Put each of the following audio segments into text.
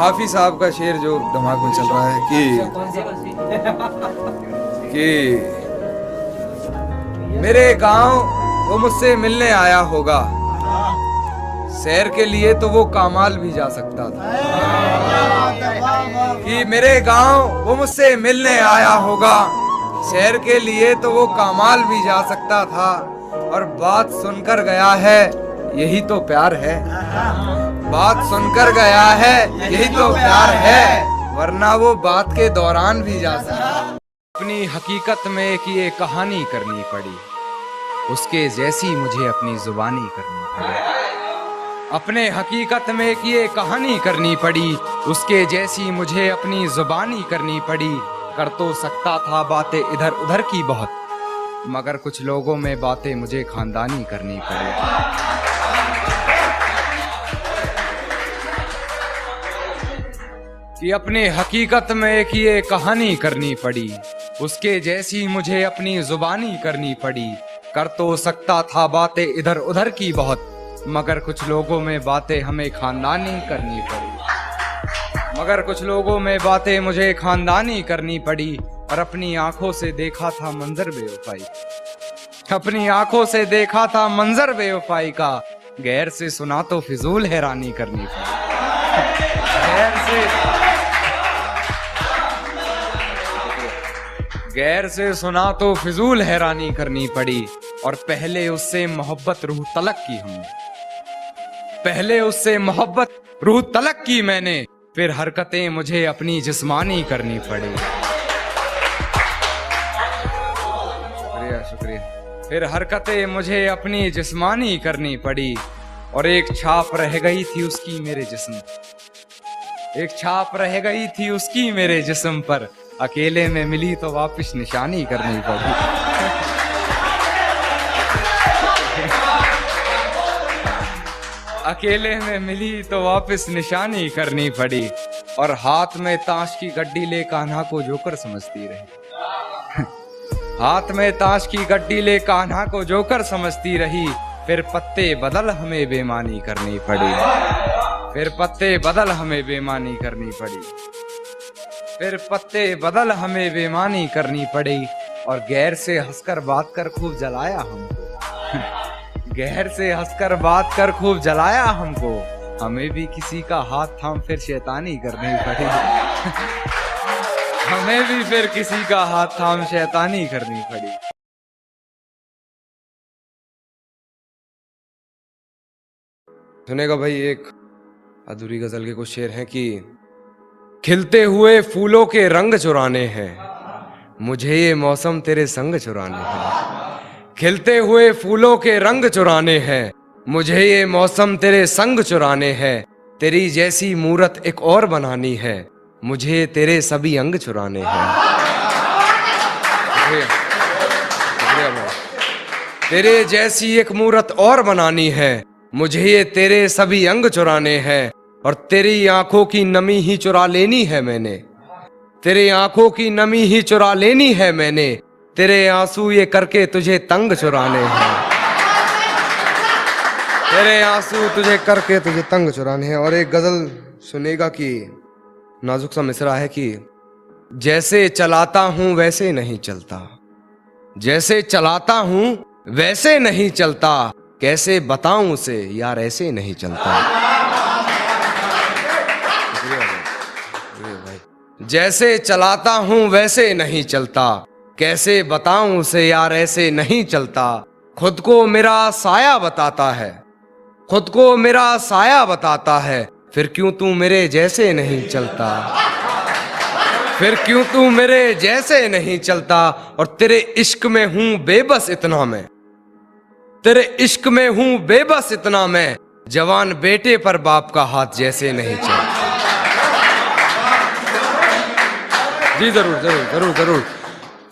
हाफिज साहब का शेर जो दिमाग में चल रहा है कि मेरे गांव वो मुझसे मिलने आया होगा, सैर के लिए तो वो कामाल भी जा सकता था। कि मेरे गांव वो मुझसे मिलने आया होगा, सैर के लिए तो वो कामाल भी जा सकता था। और बात सुनकर गया है, यही तो प्यार है। बात सुनकर गया है, यही तो प्यार है, वरना वो बात के दौरान भी जा सकता। अपनी हकीकत में एक ये कहानी करनी पड़ी, उसके जैसी मुझे अपनी जुबानी करनी पड़ी। अपने हकीकत में एक ये कहानी करनी पड़ी, उसके जैसी मुझे अपनी जुबानी करनी पड़ी। कर तो सकता था बातें इधर उधर की बहुत, मगर कुछ लोगों में बातें मुझे खानदानी करनी पड़ी। कि अपने हकीकत में एक ये कहानी करनी पड़ी, उसके जैसी मुझे अपनी जुबानी करनी पड़ी। कर तो सकता था बातें इधर उधर की बहुत, मगर कुछ लोगों में बातें हमें खानदानी करनी पड़ी। मगर कुछ लोगों में बातें मुझे खानदानी करनी पड़ी। और अपनी आंखों से देखा था मंजर बेवफाई, अपनी आंखों से देखा था मंजर बेवफाई का। गैर से सुना तो फिजूल हैरानी करनी पड़ी। गैर से सुना तो फिजूल हैरानी करनी पड़ी। और पहले उससे मोहब्बत रूह तलक की हमने, पहले उससे मोहब्बत रूह तलक की मैंने, फिर हरकतें मुझे अपनी जिस्मानी करनी पड़ी। शुक्रिया शुक्रिया। फिर हरकतें मुझे अपनी जिस्मानी करनी पड़ी। और एक छाप रह गई थी उसकी मेरे जिस्म, एक छाप रह गई थी उसकी मेरे जिस्म पर। अकेले में मिली तो वापस निशानी करनी पड़ी। अकेले में मिली तो वापस निशानी करनी पड़ी। और हाथ में ताश की गड्डी ले कान्हा को जोकर समझती रही। हाथ में ताश की गड्डी ले कान्हा को जोकर समझती रही। फिर पत्ते बदल हमें बेईमानी करनी पड़ी। फिर पत्ते बदल हमें बेईमानी करनी पड़ी। फिर पत्ते बदल हमें बेईमानी करनी पड़ी। और गैर से हंसकर बात कर खूब जलाया हमको। गैर से हंसकर बात कर खूब जलाया हमको। हमें भी किसी का हाथ थाम फिर शैतानी करनी पड़ी। हमें भी फिर किसी का हाथ थाम शैतानी करनी पड़ी। सुनेगा भाई, एक अधूरी गजल के कुछ शेर हैं कि खिलते हुए फूलों के रंग चुराने हैं, मुझे ये मौसम तेरे संग चुराने हैं। खिलते हुए फूलों के रंग चुराने हैं, मुझे ये मौसम तेरे संग चुराने हैं। तेरी जैसी मूरत एक और बनानी है, मुझे तेरे सभी अंग चुराने हैं। तेरे जैसी एक मूरत और बनानी है, मुझे ये तेरे सभी अंग चुराने हैं। और तेरी आंखों की नमी ही चुरा लेनी है मैंने, तेरे आंखों की नमी ही चुरा लेनी है मैंने। तेरे आंसू ये करके तुझे तंग चुराने हैं, तेरे आंसू तुझे करके तुझे तंग चुराने हैं। और एक गजल सुनेगा कि नाजुक सा मिसरा है कि जैसे चलाता हूं वैसे नहीं चलता, जैसे चलाता हूं वैसे नहीं चलता। कैसे बताऊं उसे यार ऐसे नहीं चलता। जैसे चलाता हूं वैसे नहीं चलता, कैसे बताऊं उसे यार ऐसे नहीं चलता। खुद को मेरा साया बताता है, खुद को मेरा साया बताता है। फिर क्यों तू मेरे जैसे नहीं चलता, फिर क्यों तू मेरे जैसे नहीं चलता। और तेरे इश्क में हूं बेबस इतना मैं, तेरे इश्क में हूं बेबस इतना मैं। जवान बेटे पर बाप का हाथ जैसे नहीं चलता। जी जरूर जरूर जरूर जरूर।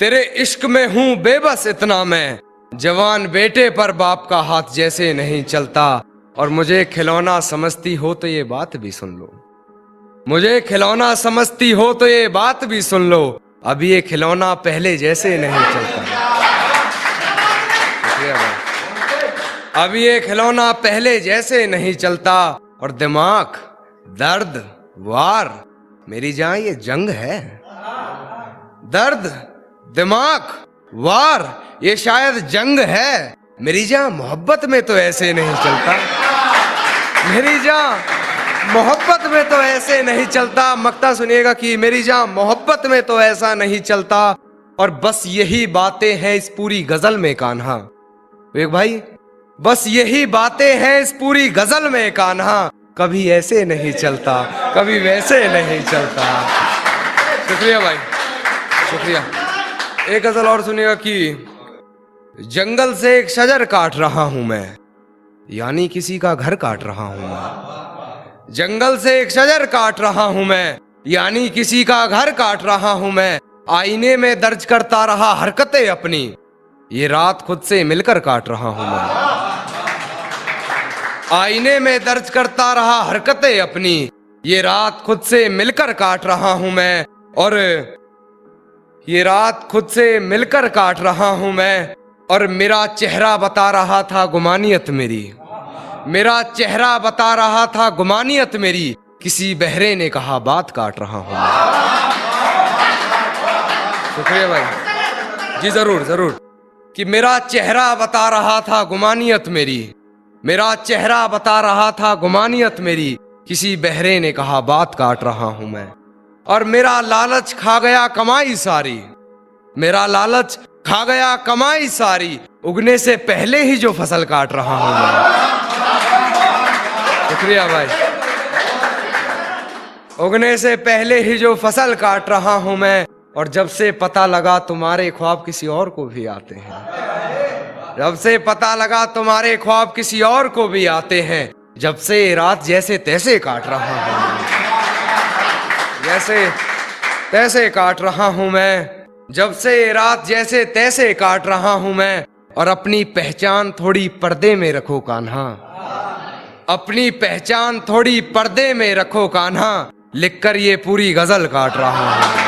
तेरे इश्क में हूं बेबस इतना मैं, जवान बेटे पर बाप का हाथ जैसे नहीं चलता। और मुझे खिलौना समझती हो तो ये बात भी सुन लो, मुझे खिलौना समझती हो तो ये बात भी सुन लो। अब ये खिलौना पहले जैसे नहीं चलता। अब ये खिलौना पहले जैसे नहीं चलता। और दिमाग दर्द वार मेरी जान ये जंग है। दर्द दिमाग वार ये शायद जंग है। मेरी जान मोहब्बत में तो ऐसे नहीं चलता। मेरी जान मोहब्बत में तो ऐसे नहीं चलता। मक्ता सुनिएगा कि मेरी जान मोहब्बत में तो ऐसा नहीं चलता। और बस यही बातें हैं इस पूरी गजल में कान्हा। एक भाई बस यही बातें हैं इस पूरी गजल में कान्हा। कभी ऐसे नहीं चलता कभी वैसे नहीं चलता। शुक्रिया भाई शुक्रिया। एक गजल और सुनिएगा कि जंगल से एक शजर काट रहा हूं मैं, यानी किसी का घर काट रहा हूं मैं। जंगल से एक शजर काट रहा हूं मैं, यानी किसी का घर काट रहा हूं मैं। आईने में दर्ज करता रहा हरकतें अपनी, ये रात खुद से मिलकर काट रहा हूं मैं। आईने में दर्ज करता रहा हरकतें अपनी, ये रात खुद से मिलकर काट रहा हूं मैं। और ये रात खुद से मिलकर काट रहा हूं मैं। और मेरा चेहरा बता रहा था गुमानियत मेरी, मेरा चेहरा बता रहा था गुमानियत मेरी। किसी बहरे ने कहा बात काट रहा हूं मैं। शुक्रिया भाई जी। जरूर जरूर कि मेरा चेहरा बता रहा था गुमानियत मेरी, मेरा चेहरा बता रहा था गुमानियत मेरी। किसी बहरे ने कहा बात काट रहा हूं मैं। और मेरा लालच खा गया कमाई सारी, मेरा लालच खा गया कमाई सारी। उगने से पहले ही जो फसल काट रहा हूं मैं। शुक्रिया भाई। उगने से पहले ही जो फसल काट रहा हूं मैं। और जब से पता लगा तुम्हारे ख्वाब किसी और को भी आते हैं, जब से पता लगा तुम्हारे ख्वाब किसी और को भी आते हैं। जब से रात जैसे तैसे काट रहा हूं, जैसे तैसे काट रहा हूं मैं। जब से रात जैसे तैसे काट रहा हूं मैं। और अपनी पहचान थोड़ी पर्दे में रखो कान्हा, अपनी पहचान थोड़ी पर्दे में रखो कान्हा। लिखकर ये पूरी गजल काट रहा हूं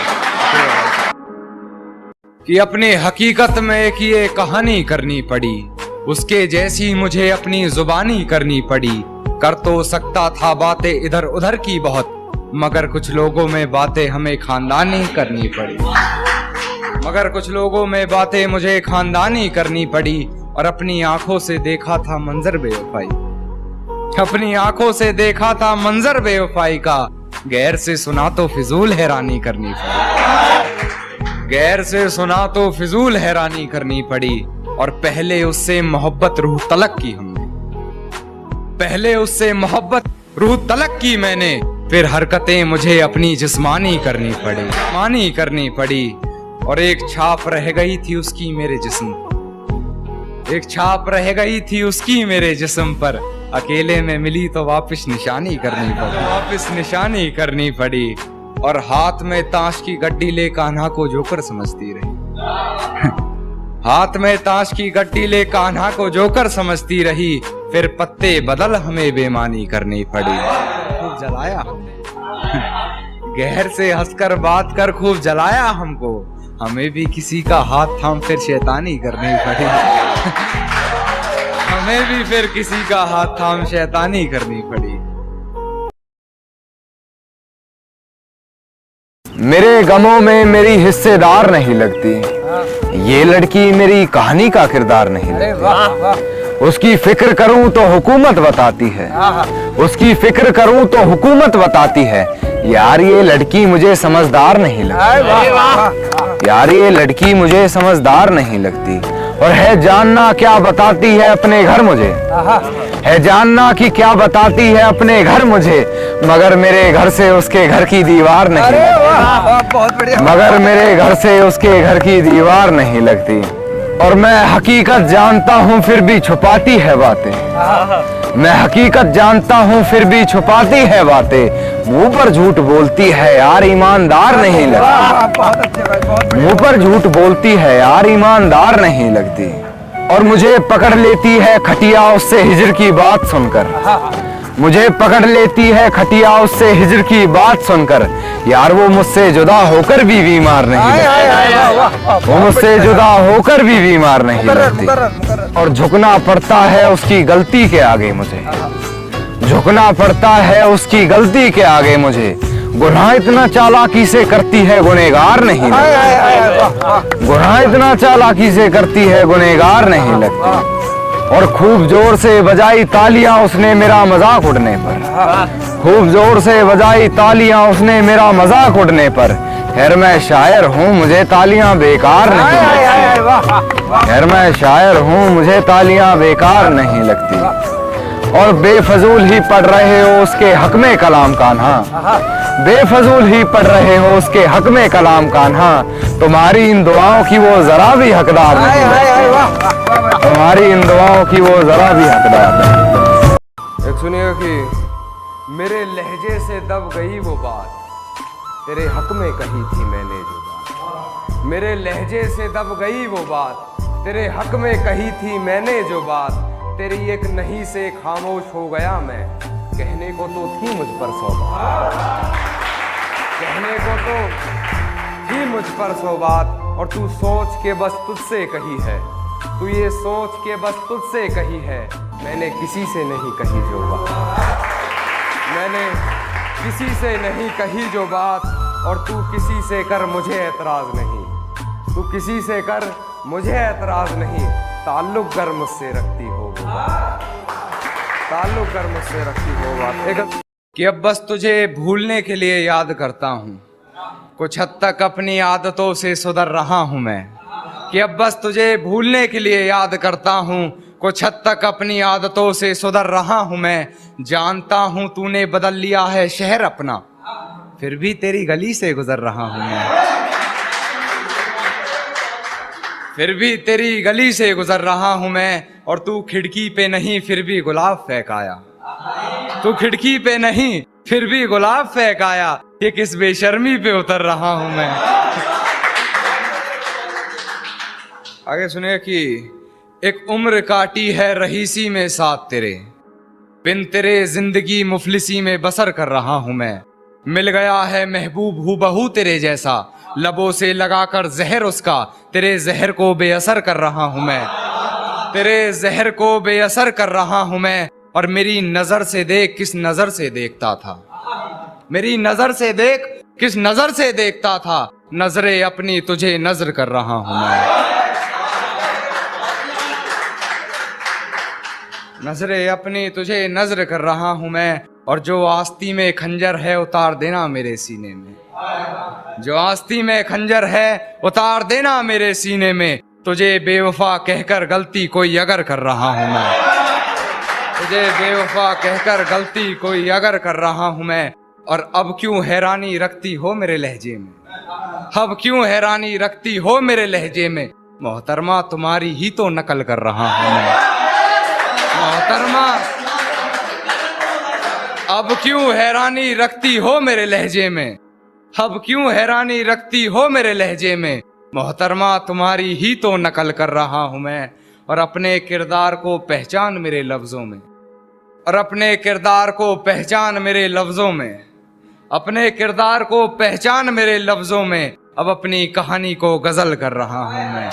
कि अपनी हकीकत में एक ये कहानी करनी पड़ी। उसके जैसी मुझे अपनी जुबानी करनी पड़ी। कर तो सकता था बातें इधर उधर की बहुत, मगर कुछ लोगों में बातें हमें खानदानी करनी पड़ी। मगर कुछ लोगों में बातें मुझे खानदानी करनी पड़ी। और अपनी आंखों से देखा था मंजर बेवफाई, अपनी आंखों से देखा था मंजर बेवफाई का। गैर से सुना तो फिजूल हैरानी करनी पड़ी, गैर से सुना तो फिजूल हैरानी करनी पड़ी। और पहले उससे मोहब्बत रूह तलक की हमने, पहले उससे मोहब्बत रूह तलक की मैंने। फिर हरकतें मुझे अपनी जिस्मानी करनी पड़ी, मानी करनी पड़ी। और एक छाप रह गई थी उसकी मेरे जिस्म, एक छाप रह गई थी उसकी मेरे जिस्म पर। अकेले में मिली तो वापस निशानी करनी पड़ी, वापस निशानी करनी पड़ी। और हाथ में ताश की गड्डी ले कान्हा को जोकर समझती रही, हाथ में ताश की गड्डी ले कान्हा को जोकर समझती रही। फिर पत्ते बदल हमें बेमानी करनी पड़ी। खूब जलाया गहर से हंसकर बात कर खूब जलाया हमको। हमें भी किसी का हाथ थाम फिर शैतानी करनी पड़ी, हमें भी फिर किसी का हाथ थाम शैतानी करनी पड़ी। मेरे गमों में मेरी हिस्सेदार नहीं लगती, ये लड़की मेरी कहानी का किरदार नहीं लगती। उसकी फिक्र करूं तो हुकूमत बताती है, उसकी फिक्र करूं तो हुकूमत बताती है। यार ये लड़की मुझे समझदार नहीं लगती, यार ये लड़की मुझे समझदार नहीं लगती। और है जानना क्या बताती है अपने घर मुझे, है जानना कि क्या बताती है अपने घर मुझे। मगर मेरे घर से उसके घर की दीवार नहीं लगती, मगर मेरे घर से उसके घर की दीवार नहीं लगती। और मैं हकीकत जानता हूँ फिर भी छुपाती है बातें, मैं हकीकत जानता हूँ फिर भी छुपाती है बातें। मुंह पर झूठ बोलती है यार ईमानदार नहीं लगती, मुंह पर झूठ बोलती है यार ईमानदार नहीं लगती। और मुझे पकड़ लेती है खटिया उससे हिजर की बात सुनकर, मुझे पकड़ लेती है खटिया उससे हिजर की बात सुनकर। यार वो मुझसे जुदा होकर भी बीमार नहीं लगती, वो मुझसे जुदा होकर भी बीमार नहीं लगती। और झुकना पड़ता है उसकी गलती के आगे मुझे, झुकना पड़ता है उसकी गलती के आगे मुझे। गुनाह इतना चालाकी से करती है गुनहगार नहीं लगती। गुनाह इतना चालाकी से करती है गुनहगार नहीं लगती। और खूब जोर से बजाई तालियां उसने मेरा मजाक उड़ने पर। खूब जोर से बजाई तालियां उसने मेरा मजाक उड़ने पर। खैर मैं शायर हूँ मुझे तालियां बेकार नहीं लगती। खैर मैं शायर हूँ मुझे तालियां बेकार नहीं लगती। और बेफजूल ही पढ़ रहे हो उसके हक में कलाम कान्हा। बेफजूल ही पढ़ रहे हो उसके हक में कलाम कान्हा। तुम्हारी इन दुआओं की वो जरा भी हकदार नहीं। तुम्हारी इन दुआओं की वो जरा भी हकदार नहीं। एक सुनिएगा कि मेरे लहजे से दब गई वो बात, तेरे हक में कही थी मैंने जो बात। मेरे लहजे से दब गई वो बात, तेरे हक में कही थी मैंने जो बात। तेरी एक नहीं से खामोश हो गया मैं, कहने को तो थी मुझ पर सौ बात। कहने को तो थी मुझ पर सौ बात, और तू सोच के बस तुझसे कही है। तू ये सोच के बस तुझसे कही है, मैंने किसी से नहीं कही जो बात। मैंने किसी से नहीं कही जो बात, और तू किसी से कर मुझे एतराज नहीं। तू किसी से कर मुझे एतराज नहीं। ताल्लुक कर मुझसे रखती हो वो बात। ताल्लुक कर मुझसे रखती हो बात। एक कि अब बस तुझे भूलने के लिए याद करता हूँ, कुछ हद तक अपनी आदतों से सुधर रहा हूँ मैं। कि अब बस तुझे भूलने के लिए याद करता हूँ, कुछ हद तक अपनी आदतों से सुधर रहा हूँ मैं। जानता हूँ तूने बदल लिया है शहर अपना, फिर भी तेरी गली से गुजर रहा हूँ मैं। फिर भी तेरी गली से गुजर रहा हूँ मैं। और तू खिड़की पे नहीं फिर भी गुलाब फेंक आया। तू खिड़की पे नहीं फिर भी गुलाब फेंक आया। ये किस बेशर्मी पे उतर रहा हूँ मैं। आगे सुनिए कि एक उम्र काटी है रहीसी में साथ तेरे, बिन तेरे जिंदगी मुफलिसी में बसर कर रहा हूँ मैं। मिल गया है महबूब हूबहू तेरे जैसा, लबों से लगाकर जहर उसका, तेरे जहर को बेअसर कर रहा हूँ मैं। तेरे जहर को बेअसर कर रहा हूँ मैं। और मेरी नजर से देख किस नजर से देखता था। मेरी नजर से देख किस नजर से देखता था। नजरें अपनी तुझे नजर कर रहा हूँ मैं। नजरें अपनी तुझे नजर कर रहा हूँ मैं। और जो आस्ती में खंजर है उतार देना मेरे सीने में। जो आस्ती में खंजर है उतार देना मेरे सीने में। तुझे बेवफा कहकर गलती कोई अगर कर रहा हूँ मैं। तुझे बेवफा कहकर गलती कोई अगर कर रहा हूँ मैं। और अब क्यों हैरानी रखती हो मेरे लहजे में। अब क्यों हैरानी रखती हो मेरे लहजे में। मोहतरमा तुम्हारी ही तो नकल कर रहा हूँ मैं। मोहतरमा अब क्यों हैरानी रखती हो मेरे लहजे में। अब क्यों हैरानी रखती हो मेरे लहजे में। मोहतरमा तुम्हारी ही तो नकल कर रहा हूँ मैं। और अपने किरदार को पहचान मेरे लफ्जों में। और अपने किरदार को पहचान मेरे लफ्जों में। अपने किरदार को पहचान मेरे लफ्जों में। अब अपनी कहानी को गजल कर रहा हूँ मैं।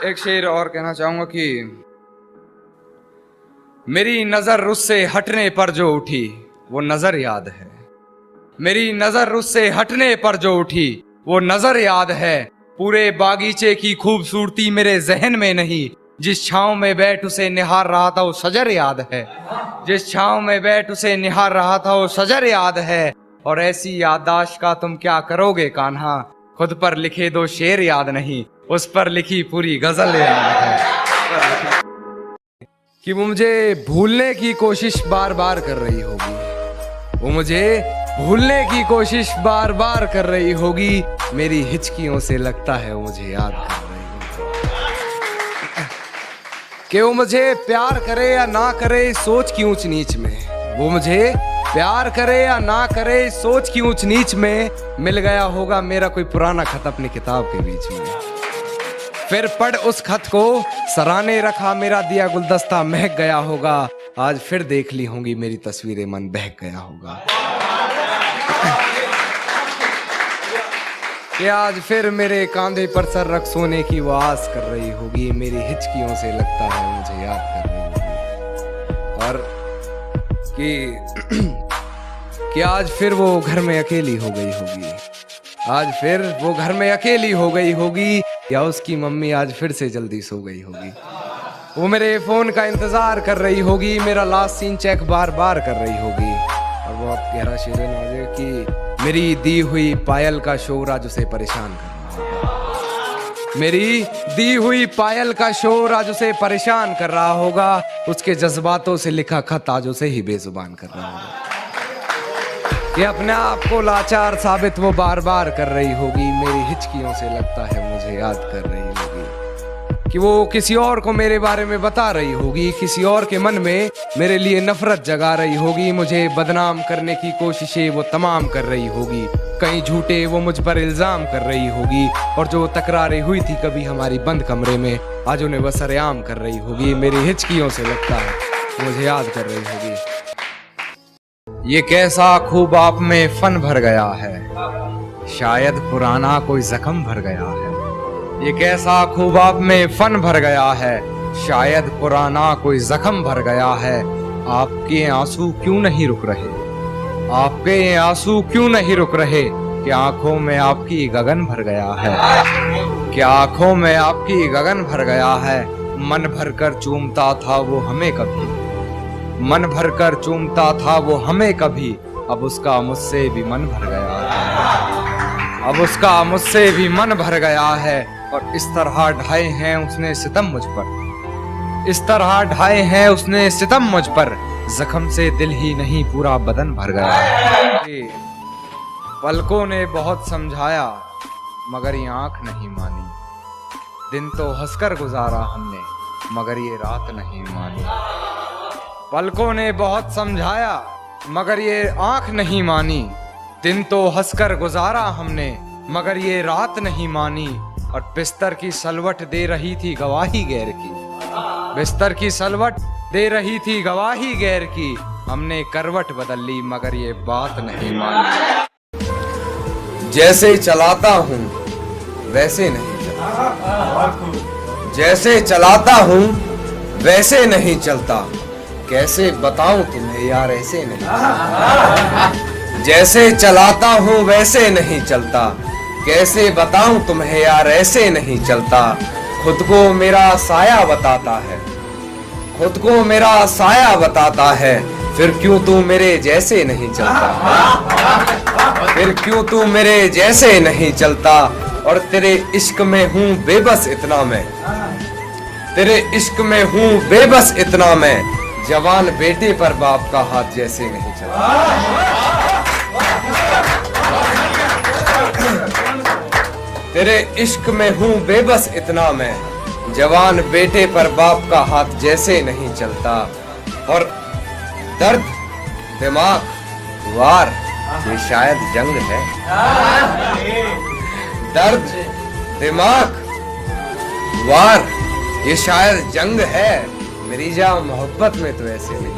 एक शेर और कहना चाहूंगा कि मेरी नजर उससे हटने पर जो उठी वो नजर याद है। मेरी नजर उससे हटने पर जो उठी वो नजर याद है। पूरे बागीचे की खूबसूरती मेरे जहन में नहीं। जिस छांव में बैठ उसे निहार रहा था वो शजर याद है। जिस छांव में बैठ उसे निहार रहा था वो शजर याद है। और ऐसी याददाश्त का तुम क्या करोगे कान्हा। खुद पर लिखे दो शेर याद नहीं, उस पर लिखी पूरी गजल याद है। कि वो मुझे भूलने की कोशिश बार बार कर रही होगी। वो मुझे भूलने की कोशिश बार बार कर रही होगी। मेरी हिचकियों से लगता है वो मुझे याद कर रही होगी। कि वो मुझे प्यार करे या ना करे सोच की ऊंच नीच में। वो मुझे प्यार करे या ना करे सोच की ऊंच नीच में। मिल गया होगा मेरा कोई पुराना खत अपनी किताब के बीच में। फिर पढ़ उस खत को सराहने रखा मेरा दिया गुलदस्ता महक गया होगा। आज फिर देख ली होंगी मेरी तस्वीरें मन बहक गया होगा। कि आज फिर मेरे कांधे पर सर रख सोने की वो आस कर रही होगी। मेरी हिचकियों से लगता है मुझे याद कर रही होगी। और कि आज फिर वो घर में अकेली हो गई होगी, आज फिर वो घर में अकेली हो गई होगी, या उसकी मम्मी आज फिर से जल्दी सो गई होगी। वो मेरे फोन का इंतजार कर रही होगी, मेरा लास्ट सीन चेक बार बार कर रही होगी। और वो अब गहरा शेर नाज़े कि मेरी दी हुई पायल का शोर आज उसे परेशान कर रहा होगा, मेरी दी हुई पायल का शोर आज उसे परेशान कर रहा होगा। उसके जज्बातों से लिखा खत आज उसे ही बेजुबान कर रहा होगा। ये अपने आप को लाचार साबित वो बार बार कर रही होगी, मेरी हिचकियों से लगता है मुझे याद कर रही होगी कि वो किसी और को मेरे बारे में बता रही होगी, किसी और के मन में मेरे लिए नफरत जगा रही होगी, मुझे बदनाम करने की कोशिशें वो तमाम कर रही होगी, कहीं झूठे वो मुझ पर इल्जाम कर रही होगी, और जो तकरारें हुई थी कभी हमारी बंद कमरे में आज उन्हें वो सरेआम कर रही होगी। मेरी हिचकियों से लगता है मुझे याद कर रही होगी। ये कैसा खूब आप में फन भर गया है, शायद पुराना कोई जख्म भर गया है। ये कैसा खूब आप में फन भर गया है, शायद पुराना कोई जख्म भर गया है। आपके आंसू क्यों नहीं रुक रहे, आपके आंसू क्यों नहीं रुक रहे, कि आंखों में आपकी गगन भर गया है, कि आंखों में आपकी गगन भर गया है। मन भर कर चूमता था वो हमें कभी, मन भर कर चूमता था वो हमें कभी, अब उसका मुझसे भी मन भर गया है, अब उसका मुझसे भी मन भर गया है। और इस तरह ढाए हैं उसने सितम मुझ पर, इस तरह ढाए हैं उसने सितम मुझ पर, जख्म से दिल ही नहीं पूरा बदन भर गया है। पलकों ने बहुत समझाया मगर ये आंख नहीं मानी, दिन तो हंसकर गुजारा हमने मगर ये रात नहीं मानी। पलकों ने बहुत समझाया मगर ये आंख नहीं मानी, दिन तो हंसकर गुजारा हमने मगर ये रात नहीं मानी। और बिस्तर की सलवट दे रही थी गवाही गैर की, बिस्तर की सलवट दे रही थी गवाही गैर की, हमने करवट बदल ली मगर ये बात नहीं मानी। जैसे चलाता हूँ वैसे नहीं चलता, जैसे चलाता हूँ वैसे नहीं चलता, कैसे बताऊं तुम्हें यार ऐसे नहीं चलता। जैसे चलाता हूँ वैसे नहीं चलता, कैसे बताऊं तुम्हें यार ऐसे नहीं चलता। खुद को मेरा साया बताता है, खुद को मेरा साया बताता है, फिर क्यों तू मेरे जैसे नहीं चलता, फिर क्यों तू मेरे जैसे नहीं चलता। और तेरे इश्क में हूँ बेबस इतना मैं, तेरे इश्क में हूँ बेबस इतना मैं, जवान बेटे पर बाप का हाथ जैसे नहीं चलता। तेरे इश्क में हूँ बेबस इतना मैं, जवान बेटे पर बाप का हाथ जैसे नहीं चलता। और दर्द दिमाग वार ये शायद जंग है, दर्द दिमाग वार ये शायद जंग है, मेरी जा मोहब्बत में तो ऐसे नहीं,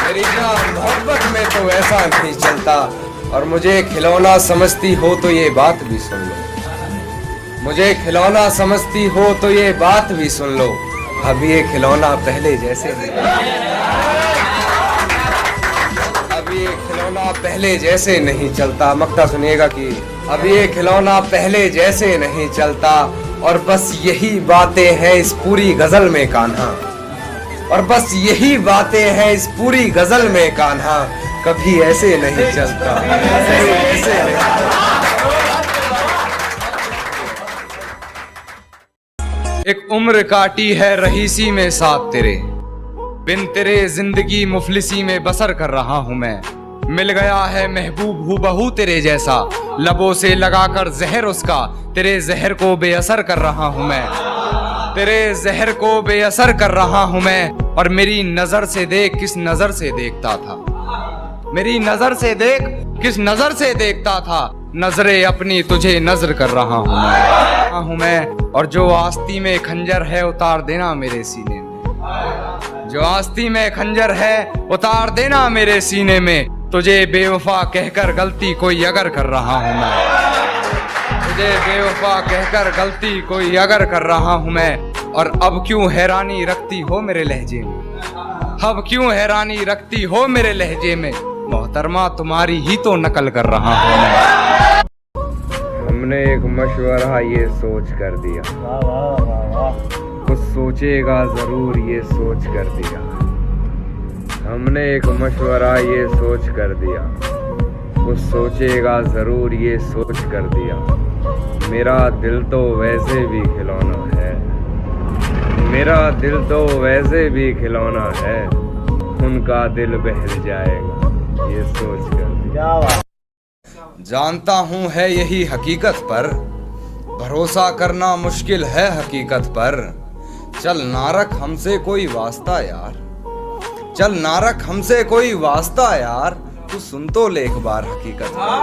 मेरी जा मोहब्बत में तो ऐसा नहीं चलता। और मुझे खिलौना समझती हो तो ये बात भी सुन लो, मुझे खिलौना समझती हो तो ये बात भी सुन लो, अब ये खिलौना पहले जैसे नहीं, अब ये खिलौना पहले जैसे नहीं चलता। मक्ता सुनिएगा कि अब ये खिलौना पहले जैसे नहीं चलता। और बस यही बातें हैं इस पूरी गजल में कान्हा, और बस यही बातें हैं इस पूरी गजल में कान्हा, कभी ऐसे नहीं चलता, कभी ऐसे नहीं। एक उम्र काटी है रहीसी में साथ तेरे, बिन तेरे जिंदगी मुफलिसी में बसर कर रहा हूँ मैं। मिल गया है महबूब हूबहू तेरे जैसा, लबों से लगाकर जहर उसका, तेरे जहर को बेअसर कर रहा हूँ मैं, तेरे जहर को बेअसर कर रहा हूँ मैं। और मेरी नजर से देख किस नजर से देखता था, मेरी नजर से देख किस नजर से देखता था, नजरें अपनी तुझे नजर कर रहा हूँ मैं। और जो आस्ती में खंजर है उतार देना मेरे सीने में, जो आस्ती में खंजर है उतार देना मेरे सीने में, तुझे बेवफा कहकर गलती कोई अगर कर रहा हूँ मैं, तुझे बेवफा कहकर गलती कोई अगर कर रहा हूँ मैं। और अब क्यों हैरानी रखती हो मेरे लहजे में, अब क्यों हैरानी रखती हो मेरे लहजे में, मोहतरमा तुम्हारी ही तो नकल कर रहा हूँ मैं। हमने एक मशवरा ये सोच कर दिया, कुछ सोचेगा जरूर ये सोच कर दिया। हमने एक मशवरा ये सोच कर दिया, कुछ सोचेगा जरूर ये सोच कर दिया। मेरा दिल तो वैसे भी खिलौना है, मेरा दिल तो वैसे भी खिलौना है, उनका दिल बहल जाएगा ये सोच कर दिया। जानता हूँ है यही हकीकत पर, भरोसा करना मुश्किल है हकीकत पर। चल ना रख हमसे कोई वास्ता यार, चल ना रख हमसे कोई वास्ता यार, तू सुन तो ले एक बार हकीकत पर,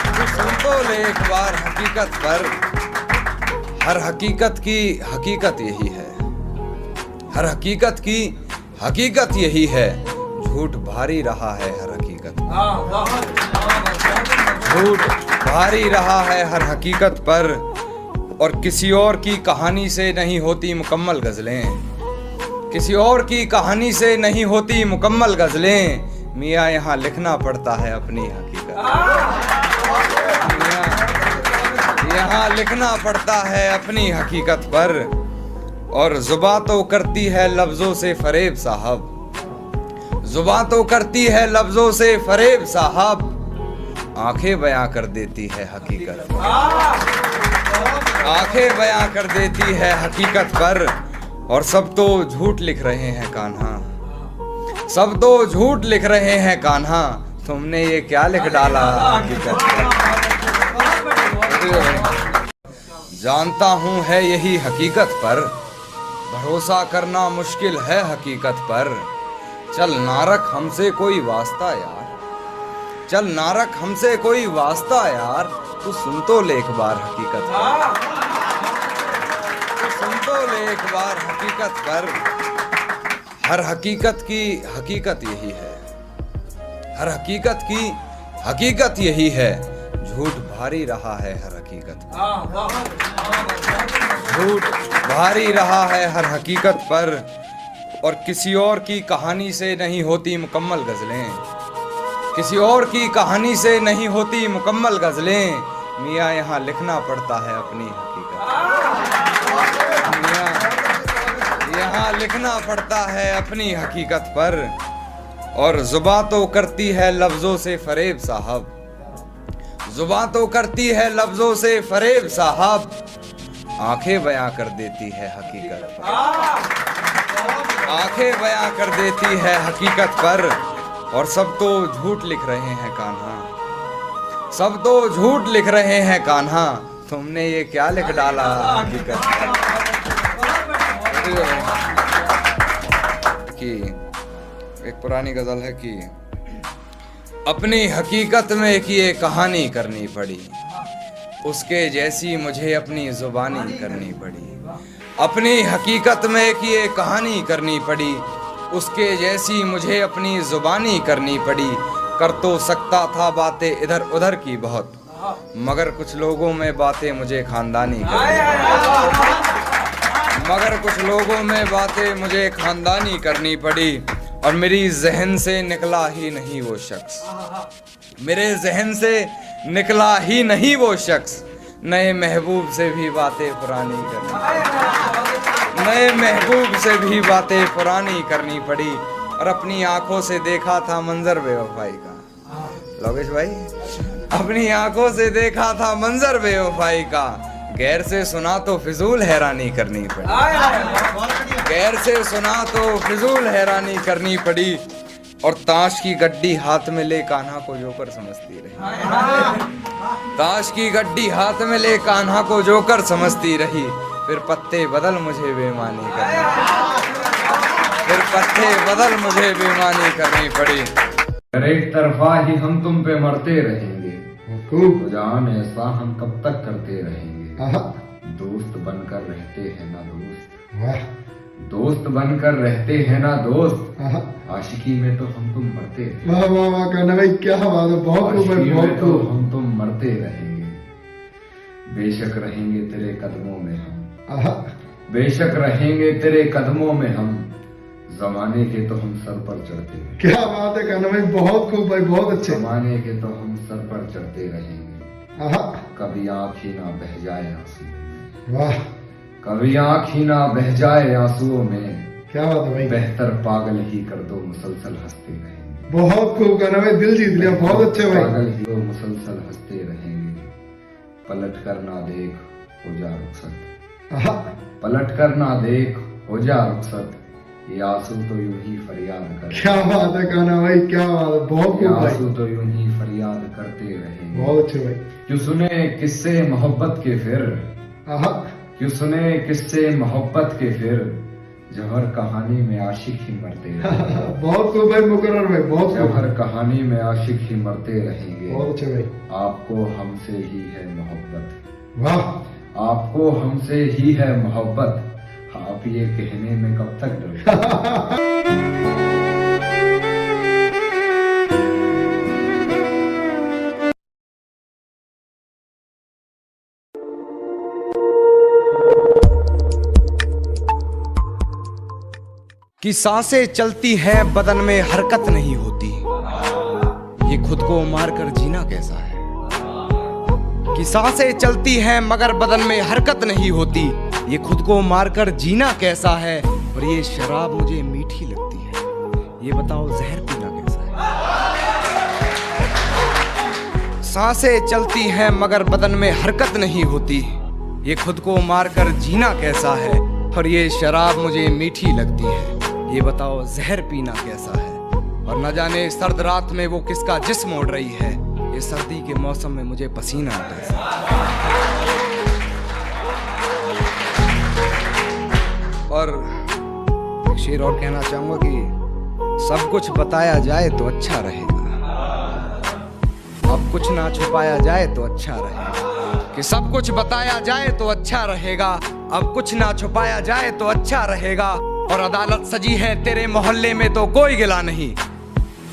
तू सुन तो ले एक बार हकीकत पर। हर हकीकत की हकीकत यही है, हर हकीकत की हकीकत यही है, झूठ भारी रहा है हर हकीकत, झूठ भारी रहा है हर हकीकत पर। और किसी और की कहानी से नहीं होती मुकम्मल गजलें, किसी और की कहानी से नहीं होती मुकम्मल गजलें। मियाँ यहाँ लिखना पड़ता है अपनी हकीकत, मियाँ यहाँ लिखना पड़ता है अपनी हकीकत पर। और जुबां तो करती है लफ्जों से फरेब साहब, जुबां तो करती है लफ्जों से फरेब साहब, आंखें बयां कर देती है हकीकत, आंखें बयां कर देती है हकीकत पर। और सब तो झूठ लिख रहे हैं कान्हा, सब तो झूठ लिख रहे हैं कान्हा, तुमने ये क्या लिख डाला हकीकत पर। जानता हूँ है यही हकीकत पर, भरोसा करना मुश्किल है हकीकत पर। चल ना रख हमसे कोई वास्ता यार, चल ना रख हमसे कोई वास्ता यार, तू सुन तो ले एक बार हकीकत पर, तू सुन तो ले एक बार हकीकत पर। हर हकीकत की हकीकत यही है, हर हकीकत की हकीकत यही है, झूठ भारी रहा है हर हकीकत पर, झूठ भारी रहा है हर हकीकत पर। और किसी और की कहानी से नहीं होती मुकम्मल गजलें, किसी और की कहानी से नहीं होती मुकम्मल गजलें। मियाँ यहाँ लिखना पड़ता है अपनी हकीकत, मियाँ यहाँ लिखना पड़ता है अपनी हकीकत पर। और जुबां तो करती है लफ्जों से फरेब साहब, जुबां तो करती है लफ्जों से फरेब साहब, आंखें बयां कर देती है हकीकत पर, आंखें बयां कर देती है हकीकत पर। और सब तो झूठ लिख रहे हैं कान्हा, सब तो झूठ लिख रहे हैं कान्हा, तुमने ये क्या लिख डाला हकीकत कि। एक पुरानी गजल है कि अपनी हकीकत में एक ये कहानी करनी पड़ी, उसके जैसी मुझे अपनी जुबानी करनी पड़ी। अपनी हकीकत में एक ये कहानी करनी पड़ी, उसके जैसी मुझे अपनी जुबानी करनी पड़ी। कर तो सकता था बातें इधर उधर की बहुत, मगर कुछ लोगों में बातें मुझे खानदानी करनी, मगर कुछ लोगों में बातें मुझे खानदानी करनी पड़ी। और मेरी जहन से निकला ही नहीं वो शख्स, मेरे जहन से निकला ही नहीं वो शख्स, नए महबूब से भी बातें पुरानी करनी, नए महबूब से भी बातें पुरानी करनी पड़ी। और अपनी आंखों से देखा था मंजर बेवफाई का, लोकेश भाई, अपनी आंखों से देखा था मंजर बेवफाई का, गैर से सुना तो फिजूल हैरानी करनी पड़ी, गैर से सुना तो फिजूल हैरानी करनी पड़ी। और ताश की गड्डी हाथ में ले कान्हा को जोकर समझती रही, ताश की गड्डी हाथ में ले कान्हा को जोकर समझती रही। फिर पत्ते बदल मुझे बेईमानी करनी, फिर पत्ते बदल मुझे बेईमानी करनी पड़ी। एक तरफा ही हम तुम पे मरते रहेंगे, जान ऐसा हम कब तक करते रहेंगे। दोस्त बनकर रहते हैं ना दोस्त, दोस्त बनकर रहते हैं ना दोस्त, आशिकी में तो हम तुम मरते, वाह वाह वाह कहना भाई, क्या बात है, बहुत में तो हम तुम मरते रहेंगे। बेशक रहेंगे तेरे कदमों में हम, बेशक रहेंगे तेरे कदमों में हम, जमाने के तो हम सर पर चढ़ते हैं, क्या बात है कान्हा भाई, बहुत खूब भाई, बहुत अच्छे। जमाने के तो हम सर पर चढ़ते रहेंगे, आहा, कभी आँख ही ना बह जाए आंसू में, वाह कभी आँख ही ना बह जाए आंसुओं में, क्या बात है भाई, बेहतर पागल ही कर दो मुसलसल हंसते रहेंगे, बहुत खूब कान्हा भाई, दिल जीत लिया, बहुत अच्छे भाई। पागल ही तो मुसलसल हंसते रहेंगे, पलट कर ना देख हो जा रुखसत, आहा, पलट कर ना देख हो जा रुखसत, ये आंसू तो यूं ही फरियाद कर, क्या बात है कान्हा भाई, क्या बात है, बहुत ये खूब भाई, आंसू तो यूं ही फरियाद करते रहेंगे, बहुत अच्छे भाई। क्यों सुने किस्से मोहब्बत के फिर, आहा, क्यों सुने किस्से मोहब्बत के फिर, जब हर कहानी में आशिक ही मरते रहेंगे, बहुत खूब भाई मुकर्रर भाई, बहुत जब खूब, हर कहानी में आशिक ही मरते रहेंगे, बहुत अच्छे भाई, आपको हमसे ही है मोहब्बत, वाह आपको हमसे ही है मोहब्बत, आप ये कहने में कब तक डरोगे। कि सांसें चलती हैं बदन में हरकत नहीं होती, ये खुद को मारकर जीना कैसा है। कि सांसें चलती हैं मगर बदन में हरकत नहीं होती, ये खुद को मारकर जीना कैसा है। और ये शराब मुझे मीठी लगती है, ये बताओ जहर पीना कैसा है। सांसें चलती हैं मगर बदन में हरकत नहीं होती, ये खुद को मारकर जीना कैसा है। और ये शराब मुझे मीठी लगती है, ये बताओ जहर पीना कैसा है। और न जाने सर्द रात में वो किसका जिस्म ओढ़ रही है, ये सर्दी के मौसम में मुझे पसीना आता है। और एक शेर और कहना चाहूंगा कि सब कुछ बताया जाए तो अच्छा रहेगा, अब कुछ ना छुपाया जाए तो अच्छा रहेगा। कि सब कुछ बताया जाए तो अच्छा रहेगा, अब कुछ ना छुपाया जाए तो अच्छा रहेगा। और अदालत सजी है तेरे मोहल्ले में तो कोई गिला नहीं,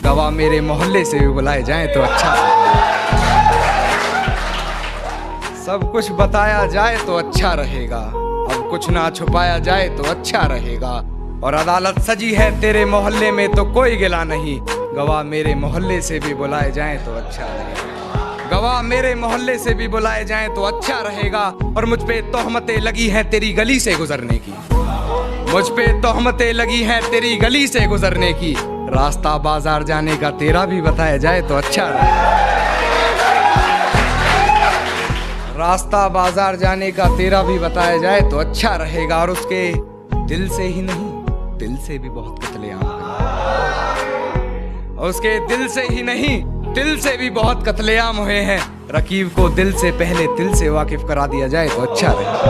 गवाह मेरे मोहल्ले से भी बुलाए जाए तो अच्छा रहेगा। सब कुछ बताया जाए तो अच्छा रहेगा, अब कुछ ना छुपाया जाए तो अच्छा रहेगा। और अदालत सजी है तेरे मोहल्ले में तो कोई गिला नहीं, गवाह मेरे मोहल्ले से भी बुलाए जाए तो अच्छा रहेगा। गवाह मेरे मोहल्ले से भी बुलाए जाए तो अच्छा रहेगा। और मुझ पे तोहमतें लगी हैं तेरी गली से गुजरने की, मुझ पे तोहमतें लगी हैं तेरी गली से गुजरने की, रास्ता बाजार जाने का तेरा भी बताया जाए तो अच्छा रहेगा। रास्ता बाजार जाने का तेरा भी बताया जाए तो अच्छा रहेगा। और उसके दिल से ही नहीं, दिल से भी बहुत कत्लेआम हुए, और उसके दिल से ही नहीं, दिल से भी बहुत कत्लेआम हुए हैं। रकीब को दिल से पहले दिल से वाकिफ करा दिया जाए तो अच्छा रहेगा।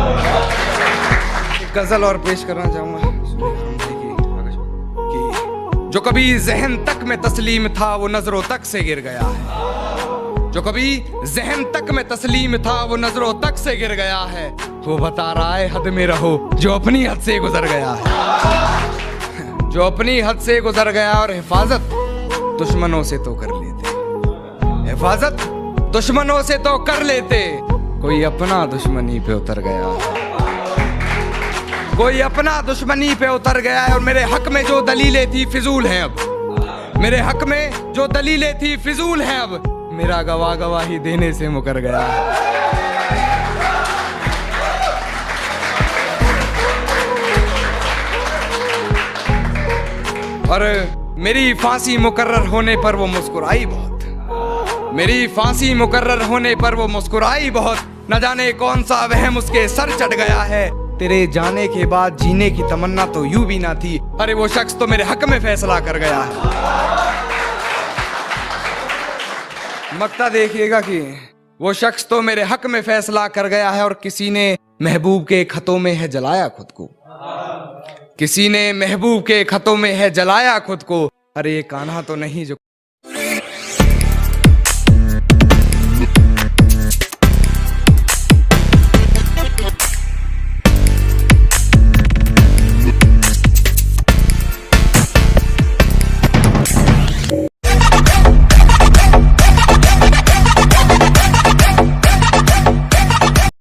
गजल और पेश करना चाहूंगा कि जो कभी जहन तक में तस्लीम था वो नजरों तक से गिर गया है, जो कभी जहन तक में तस्लीम था वो नजरों तक से गिर गया है। वो बता रहा है हद में रहो जो अपनी हद से गुजर गया है, जो अपनी हद से गुजर गया। और हिफाजत दुश्मनों से तो कर लेते, हिफाजत दुश्मनों से तो कर लेते, कोई अपना दुश्मनी पे उतर गया है, कोई अपना दुश्मनी पे उतर गया है। और मेरे हक में जो दलीलें थी फिजूल हैं अब, मेरे हक में जो दलीलें थी फिजूल हैं अब, मेरा गवाह गवाही देने से मुकर गया है। और मेरी फांसी मुकर्रर होने पर वो मुस्कुराई बहुत, मेरी फांसी मुकर्रर होने पर वो मुस्कुराई बहुत। न जाने कौन सा वहम उसके सर चढ़ गया है, तेरे जाने के बाद जीने की तमन्ना तो यूं भी ना थी, अरे वो शख्स तो मेरे हक में फैसला कर गया है। मक्ता देखिएगा कि वो शख्स तो मेरे हक में फैसला कर गया है। और किसी ने महबूब के खतों में है जलाया खुद को, किसी ने महबूब के खतों में है जलाया खुद को। अरे ये कान्हा तो नहीं जो